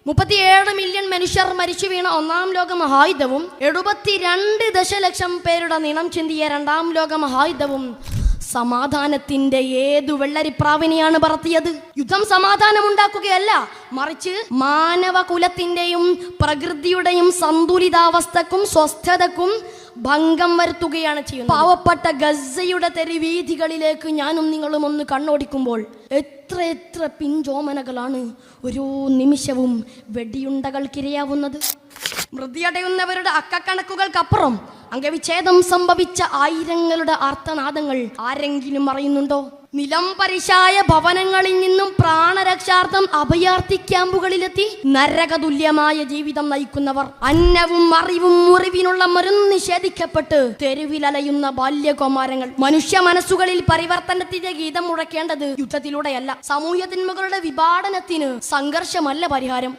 37 million മനുഷ്യർ മരിച്ചു വീണ ഒന്നാം ലോക മഹായുദ്ധവും 72 ദശലക്ഷം പേരുടെ നിണം ചിന്തിയ രണ്ടാം ലോക മഹായുദ്ധവും സമാധാനത്തിന്റെ ഏതു വെള്ളരിപ്രാവിനെയാണ് പറത്തിയത്. യുദ്ധം സമാധാനമുണ്ടാക്കുകയല്ല, മറിച്ച് മാനവകുലത്തിന്റെയും പ്രകൃതിയുടെയും സന്തുലിതാവസ്ഥക്കും സ്വസ്ഥതക്കും ഭംഗം വരുത്തുകയാണ് ചെയ്യുന്നത്. പാവപ്പെട്ട ഗസയുടെ തെരുവീഥികളിലേക്ക് ഞാനും നിങ്ങളും ഒന്ന് കണ്ണോടിക്കുമ്പോൾ എത്ര പിഞ്ചോമനകളാണ് ഓരോ നിമിഷവും വെടിയുണ്ടകൾക്കിരയാവുന്നത്. മൃതിയടയുന്നവരുടെ അക്കക്കണക്കുകൾക്കപ്പുറം അംഗവിച്ഛേദം സംഭവിച്ച ആയിരങ്ങളുടെ ആർത്തനാദങ്ങൾ ആരെങ്കിലും അറിയുന്നുണ്ടോ? നിലം പരിശായ ഭവനങ്ങളിൽ നിന്നും പ്രാണരക്ഷാർത്ഥം അഭയാർത്ഥി ക്യാമ്പുകളിലെത്തി നരകതുല്യമായ ജീവിതം നയിക്കുന്നവർ, അന്നവും അറിവും മുറിവിനുള്ള മരുന്ന് നിഷേധിക്കപ്പെട്ട് തെരുവിലലയുന്ന ബാല്യകുമാരങ്ങൾ. മനുഷ്യ മനസ്സുകളിൽ പരിവർത്തനത്തിന്റെ ഗീതം മുഴക്കേണ്ടത് യുദ്ധത്തിലൂടെയല്ല. സാമൂഹ്യ തിന്മകളുടെ വിഭാടനത്തിന് സംഘർഷമല്ല പരിഹാരം.